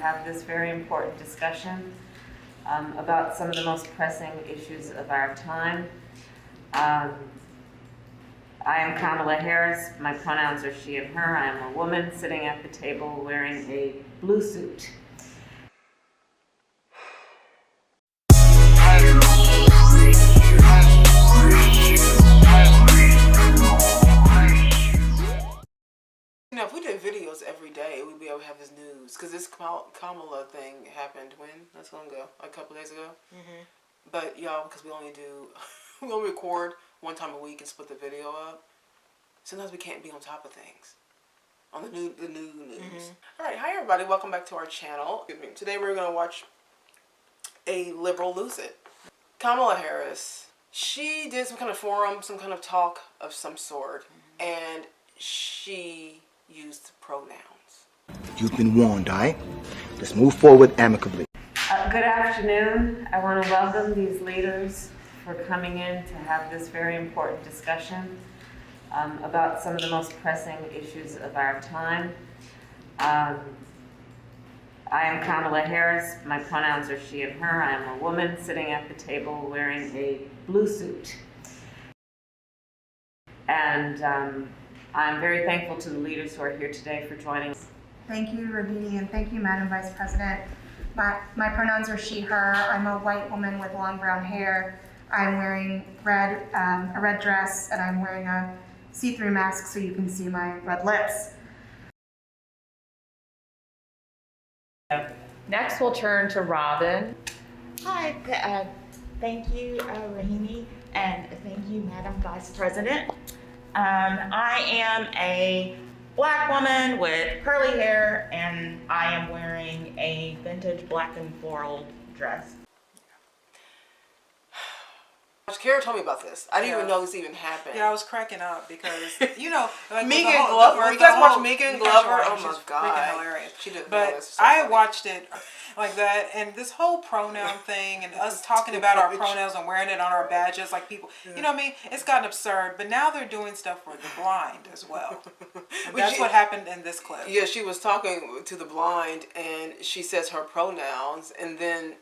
have this very important discussion about some of the most pressing issues of our time. I am Kamala Harris. My pronouns are she and her. I am a woman sitting at the table wearing a blue suit. You know, if we did videos every day, we'd be able to have this news. Because this Kamala thing happened when? That's long ago. Like a couple days ago. Mm-hmm. But y'all, because we only record one time a week and split the video up. Sometimes we can't be on top of things. On the new news. Mm-hmm. Alright, hi everybody. Welcome back to our channel. Today we're going to watch a liberal lose it. Kamala Harris. She did some kind of forum, some kind of talk of some sort. Mm-hmm. And she used pronouns. You've been warned, alright? Let's move forward amicably. Good afternoon. I want to welcome these leaders for coming in to have this very important discussion about some of the most pressing issues of our time. I am Kamala Harris. My pronouns are she and her. I am a woman sitting at the table wearing a blue suit. And I'm very thankful to the leaders who are here today for joining us. Thank you, Rohini, and thank you, Madam Vice President. My pronouns are she, her. I'm a white woman with long brown hair. I'm wearing a red dress, and I'm wearing a see-through mask so you can see my red lips. Next, we'll turn to Robin. Hi, thank you, Rohini, and thank you, Madam Vice President. I am a black woman with curly hair, and I am wearing a vintage black and floral dress. Kara told me about this. I didn't even know this even happened. Yeah, I was cracking up because, you know, like Megan Glover. You guys watch Megan Glover? Oh my God. Freaking hilarious. She did. But So I funny. watched it like that, and this whole pronoun thing, and us talking about our pronouns and wearing it on our badges, like people, you know what I mean? It's gotten absurd. But now they're doing stuff for the blind as well. And that's what happened in this clip. Yeah, she was talking to the blind, and she says her pronouns, and then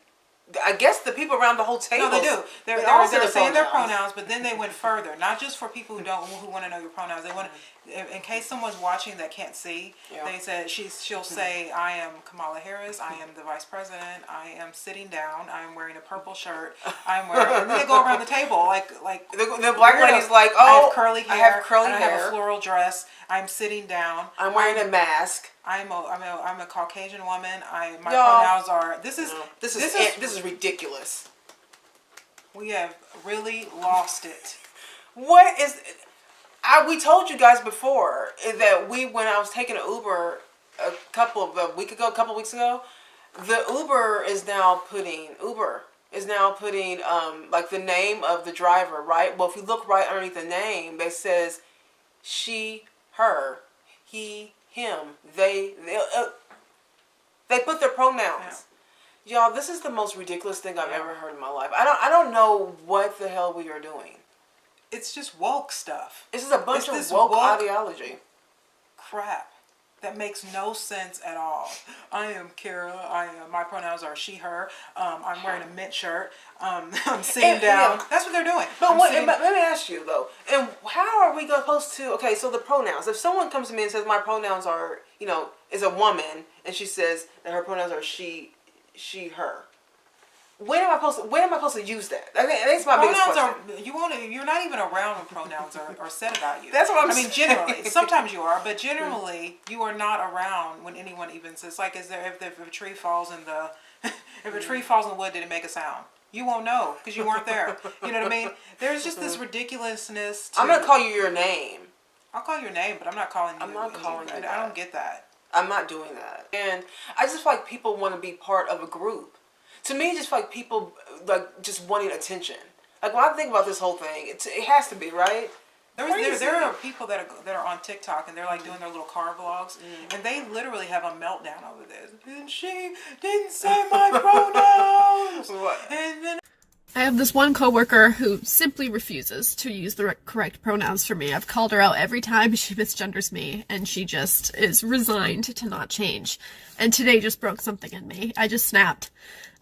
I guess the people around the whole table. No, they do. They're saying their pronouns, but then they went further. Not just for people who want to know your pronouns. They want, in case someone's watching that can't see. Yeah. They said she'll say, "I am Kamala Harris. I am the Vice President. I am sitting down. I am wearing a purple shirt. I'm wearing." And then they go around the table like the black lady's like, "Oh, I have curly hair. I have curly hair. I have a floral dress. I'm sitting down. I'm wearing a mask. I'm a Caucasian woman. My pronouns are this is ridiculous. We have really lost it. What is? We told you guys before that when I was taking an Uber a couple weeks ago, the Uber is now putting like the name of the driver, right? Well, if you look right underneath the name, it says she, her, he, him. They put their pronouns. Yeah. Y'all, this is the most ridiculous thing I've ever heard in my life. I don't know what the hell we are doing. It's just woke stuff. This is a bunch of woke ideology. Crap. That makes no sense at all. I am Kara. My pronouns are she, her. I'm wearing a mint shirt. I'm sitting down. Yeah. That's what they're doing. But let me ask you though. And how are we supposed to? Okay, so the pronouns. If someone comes to me and says my pronouns are, is a woman, and she says that her pronouns are she, her. When am I supposed to use that? I think that's my biggest question. You're not even around when pronouns are said about you. That's what I'm saying. I mean, generally. Sometimes you are, but generally you are not around when anyone even says, like, if a tree falls in the if a tree falls in the wood, did it make a sound? You won't know because you weren't there. You know what I mean? There's just this ridiculousness. I'm gonna call you your name. I'll call your name, but I'm not calling you. I'm not calling you. I don't get that. I'm not doing that. And I just feel like people want to be part of a group. To me, just like people just wanting attention. Like when I think about this whole thing, it has to be, right? There are people that are on TikTok and they're like doing their little car vlogs, and they literally have a meltdown over this. And she didn't say my pronouns. What? And then I have this one coworker who simply refuses to use the correct pronouns for me. I've called her out every time she misgenders me, and she just is resigned to not change. And today just broke something in me. I just snapped.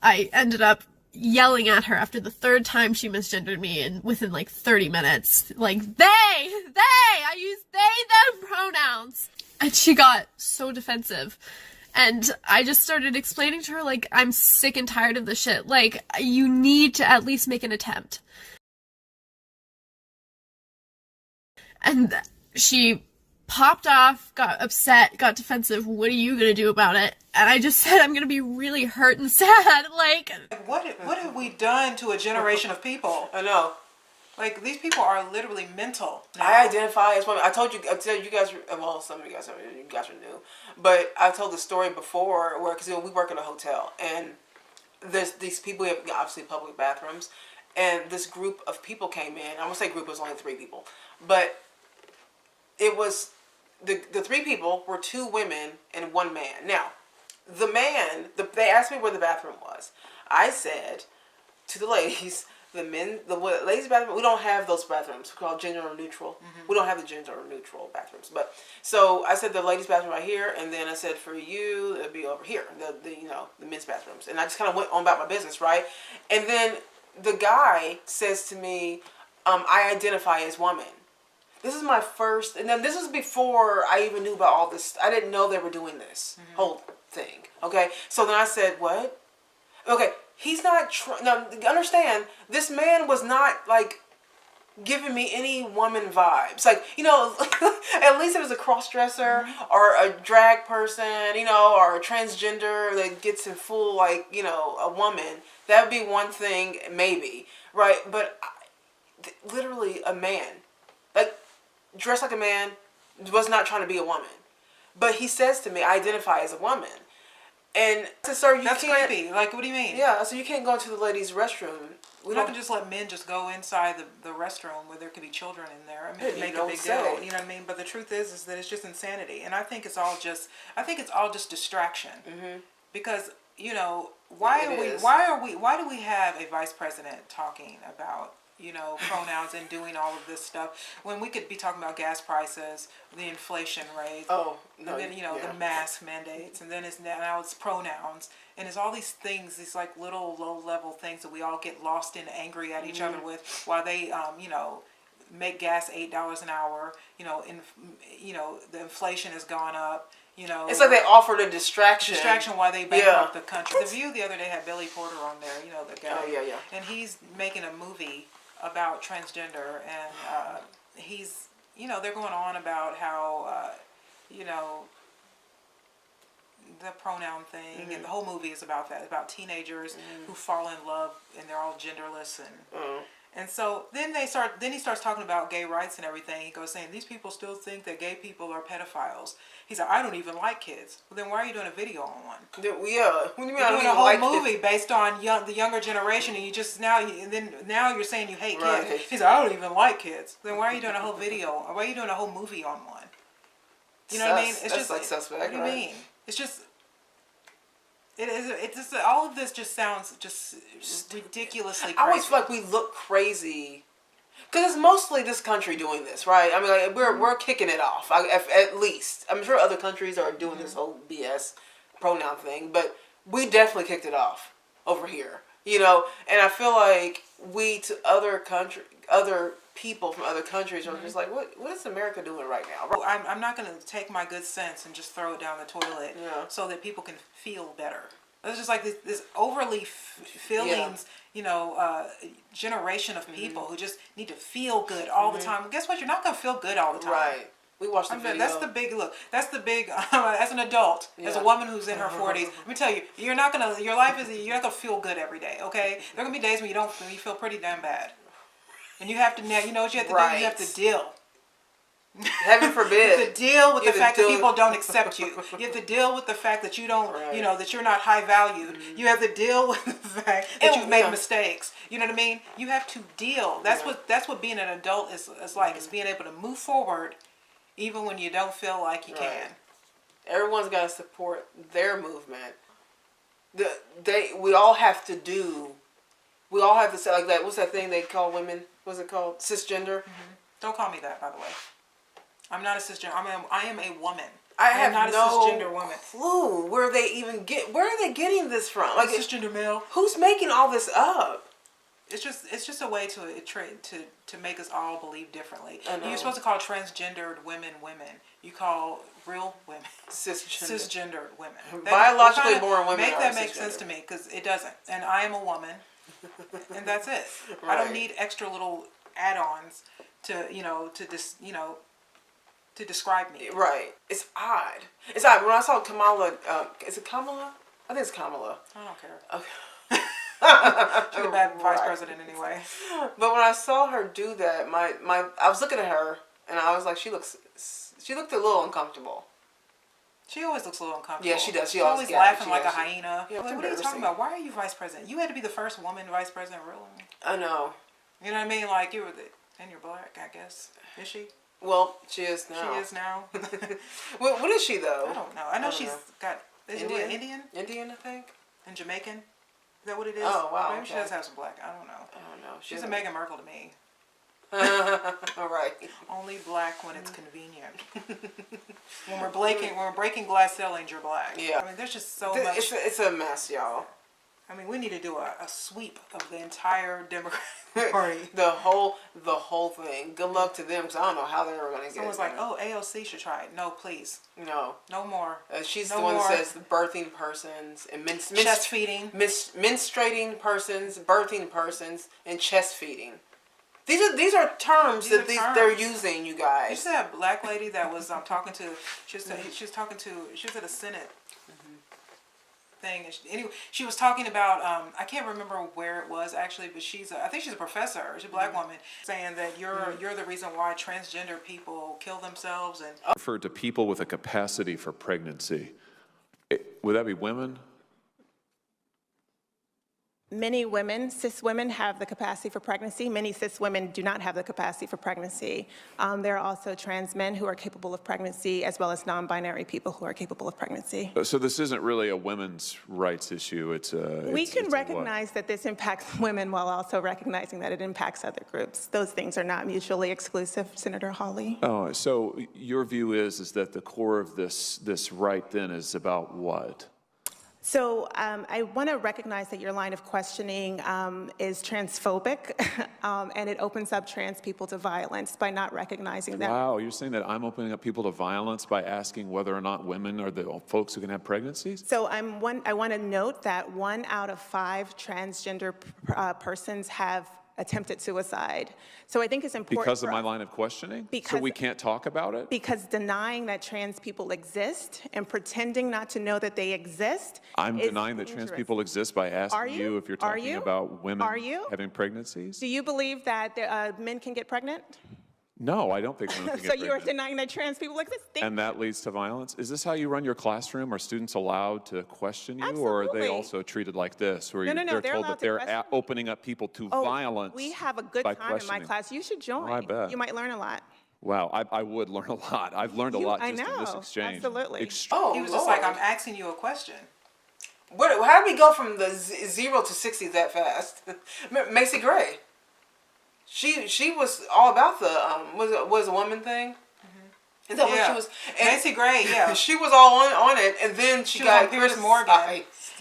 I ended up yelling at her after the third time she misgendered me, and within like 30 minutes, like, I use they, them pronouns. And she got so defensive. And I just started explaining to her, like, I'm sick and tired of this shit. Like, you need to at least make an attempt. And she popped off, got upset, got defensive. What are you gonna do about it? And I just said, I'm gonna be really hurt and sad. Like, what have we done to a generation of people? I know. Like, these people are literally mental now. I identify as woman. I told you guys, well, some of you guys are new, but I told the story before where, because we work in a hotel, and there's these people, have obviously public bathrooms, and this group of people came in. I won't say group, it was only 3 people, but it was, the 3 people were 2 women and 1 man. Now, the man, they asked me where the bathroom was. I said to the ladies, the ladies' bathroom, we don't have those bathrooms. We're called gender neutral. Mm-hmm. We don't have the gender neutral bathrooms. But so I said the ladies' bathroom right here, and then I said for you it'd be over here, the men's bathrooms. And I just kind of went on about my business, right? And then the guy says to me, I identify as woman. This is my first, and then this is before I even knew about all this. I didn't know they were doing this whole thing. Okay, so then I said, what? Okay. He's not, now understand, this man was not, like, giving me any woman vibes. Like, at least it was a cross-dresser or a drag person, or a transgender that gets in full, like, a woman. That would be one thing, maybe, right? But literally a man, like, dressed like a man, was not trying to be a woman. But he says to me, I identify as a woman. And so, sir, that's creepy. Like, what do you mean? Yeah, so you can't go into the ladies' restroom. We don't just let men just go inside the restroom where there could be children in there. I mean, make a big deal. You know what I mean? But the truth is that it's just insanity, and I think it's all just distraction. Mm-hmm. Because why do we have a vice president talking about pronouns and doing all of this stuff when we could be talking about gas prices, the inflation rate, and then the mask mandates, and then now it's pronouns, and it's all these things, these like little low-level things that we all get lost in, angry at each other with, while they make gas $8 an hour. The inflation has gone up. It's like they offered a distraction. While they bankrupt the country. The View the other day had Billy Porter on there. The guy. Oh yeah. And he's making a movie about transgender, and he's, they're going on about how, the pronoun thing, and the whole movie is about that, about teenagers who fall in love, and they're all genderless, and so then he starts talking about gay rights and everything. He goes saying, these people still think that gay people are pedophiles. He's like, I don't even like kids. Well, then why are you doing a video on one? Yeah, what do you mean? You're doing a whole movie based on the younger generation, and you just now you're saying you hate kids. He's like, I don't even like kids. Then why are you doing a whole video? Or why are you doing a whole movie on one? You know what I mean? It's just like suspect. What do you mean? It's just. It's just, all of this just sounds just ridiculously crazy. I always feel like we look crazy. Because it's mostly this country doing this, right? I mean, like, we're kicking it off, at least. I'm sure other countries are doing this whole BS pronoun thing, but we definitely kicked it off over here, And I feel like other people from other countries are just like, what is America doing right now? Well, I'm not going to take my good sense and just throw it down the toilet so that people can feel better. It's just like this overly feelings, generation of people who just need to feel good all the time. Guess what? You're not going to feel good all the time. Right. We watched the video. That's the big look. That's the big. As an adult, as a woman who's in her 40s, let me tell you, you're not gonna feel good every day. Okay, there are gonna be days when you feel pretty damn bad, and you have to. You know what you have to do? You have to deal. Heaven forbid. You have to deal with the fact that people don't accept you. You have to deal with the fact that you don't, that you're not high valued. You have to deal with the fact that you've made mistakes. You know what I mean? You have to deal. That's what being an adult is like. It's being able to move forward, even when you don't feel like you can. Everyone's got to support their movement. We all have to do we all have to say like that. What's that thing they call women? What's it called? Cisgender. Don't call me that, by the way. I'm not a cisgender. I am a woman. I am have not no a cisgender woman. clue where are they getting this from? Like Cisgender male. Who's making all this up? It's just a way to make us all believe differently. I know. You're supposed to call transgendered women women. You call real women cisgendered women. Biologically born women Make are that make cisgender. sense to me, because it doesn't. And I am a woman, and that's it. I Right. don't need extra little add-ons to to describe me. Right. It's odd. It's odd. When I saw Kamala, is it Kamala? I think it's Kamala. I don't care. Okay. She's a bad vice president anyway. But when I saw her do that, I was looking at her and I was like, she looked a little uncomfortable. She always looks a little uncomfortable. Yeah, she does. She She's always laughing she like a does. hyena. Yeah, Like, what are you talking about? Why are you vice president? You had to be the first woman vice president, really? I know. You know what I mean? Like, and you're black, I guess. Is she? Well, she is now. She is now. What is she though? I don't know. I know she's know. got Indian? Indian Indian, I think. and Jamaican. Is that what it is? Oh, wow, Maybe she okay. does have some black. I don't know. I don't know. She's a Meghan Merkel to me. All right. Only black when it's convenient. when we're breaking glass ceilings, you're black. Yeah. I mean, there's just so much. It's a mess, y'all. I mean, we need to do a sweep of the entire Democratic Party. The whole thing. Good luck to them, because I don't know how they're ever going to get Someone's it. like, oh, AOC should try it. No, please. No. No more. She's No the one more. that says the birthing persons and Chest feeding. menstruating persons, birthing persons, and chest feeding. These are terms These that are terms. they're using, you guys. You see that black lady that was talking to? She was at a Senate thing. And she was talking about. I can't remember where it was actually, but I think she's a professor. She's a black woman, saying that you're the reason why transgender people kill themselves and. Refer to people with a capacity for pregnancy. Would that be women? Many women, cis women, have the capacity for pregnancy. Many cis women do not have the capacity for pregnancy. There are also trans men who are capable of pregnancy, as well as non-binary people who are capable of pregnancy. So this isn't really a women's rights issue. We can recognize that this impacts women while also recognizing that it impacts other groups. Those things are not mutually exclusive, Senator Hawley. Oh, so your view is that the core of this right then is about what? So I want to recognize that your line of questioning is transphobic, and it opens up trans people to violence by not recognizing that. Wow, you're saying that I'm opening up people to violence by asking whether or not women are the folks who can have pregnancies? So I want to note that 1 out of 5 transgender persons have attempted suicide. So I think it's important Because of my line of questioning? So we can't talk about it? Because denying that trans people exist and pretending not to know that they exist I'm is denying that trans dangerous. people exist by asking Are you? if you're Are talking you? about women Are you? having pregnancies? Do you believe that men can get pregnant? No, I don't think women can get So pregnant. you are denying that trans people exist? And that leads to violence? Is this how you run your classroom? Are students allowed to question you? Or are they Absolutely. also treated like this, where No, they're they're told allowed that to they're question. opening up people to violence? We have a good by time in my questioning? class. You should join. I bet. You might learn a lot. Wow, I would learn a lot. I've learned a lot I just in this know, exchange. absolutely. Oh, He was Lord. just like, I'm asking you a question. How did we go from the 0 to 60 that fast? Macy Gray. She was all about the was a woman thing. Is that what she was? And Macy Gray, yeah. She was all on it, and then she was got on Piers Morgan.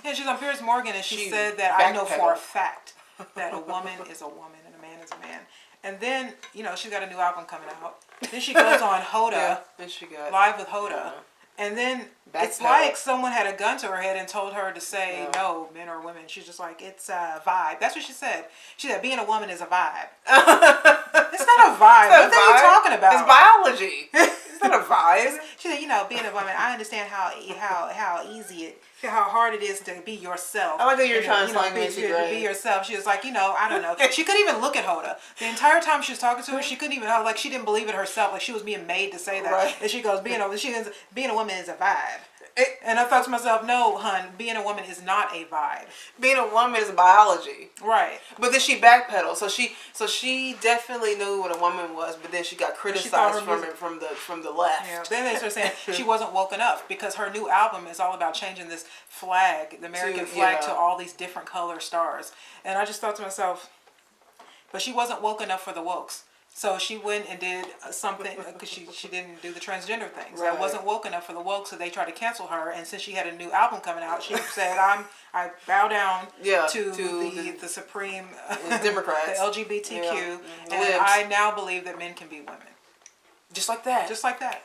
Yeah, she was on Piers Morgan, and she said that I know for a fact that a woman is a woman and a man is a man. And then, she's got a new album coming out. Then she goes on Hoda, Yeah, then she got Live with Hoda. And then it's Backpedal. like someone had a gun to her head and told her to say, no, men or women. She's just like, it's a vibe. That's what she said. She said, being a woman is a vibe. It's not a vibe. What are you talking about? It's biology. It's not a vibe. She said, being a woman, I understand how hard it is to be yourself. I like that you're trying to to slang Macy Gray. be yourself. She was like, I don't know. She couldn't even look at Hoda. The entire time she was talking to her, she couldn't even, she didn't believe it herself. Like she was being made to say that. Right. And she goes, being a woman is a vibe. And I thought to myself, no, hun, being a woman is not a vibe. Being a woman is biology. Right. But then she backpedaled. So she definitely knew what a woman was, but then she got criticized from the left. Yeah. Then they started saying she wasn't woke enough because her new album is all about changing this flag, the American flag, to all these different color stars. And I just thought to myself, but she wasn't woke enough for the wokes. So she went and did something because she didn't do the transgender thing. So I wasn't woke enough for the woke, so they tried to cancel her. And since she had a new album coming out, she said, I bow down to the supreme Democrats, the LGBTQ, and I now believe that men can be women. Just like that. Just like that.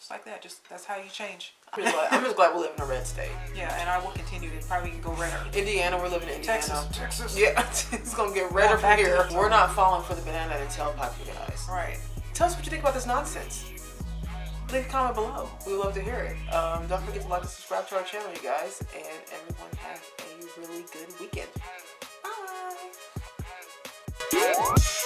Just like that. Just that's how you change. I'm just glad we live in a red state. Yeah, and I will continue to probably go redder. Indiana, we're living in Indiana. Texas. Yeah, it's gonna get redder from here. We're not falling for the banana and tail pipe, you guys. Right. Tell us what you think about this nonsense. Leave a comment below. We would love to hear it. Don't forget to like and subscribe to our channel, you guys. And everyone have a really good weekend. Bye.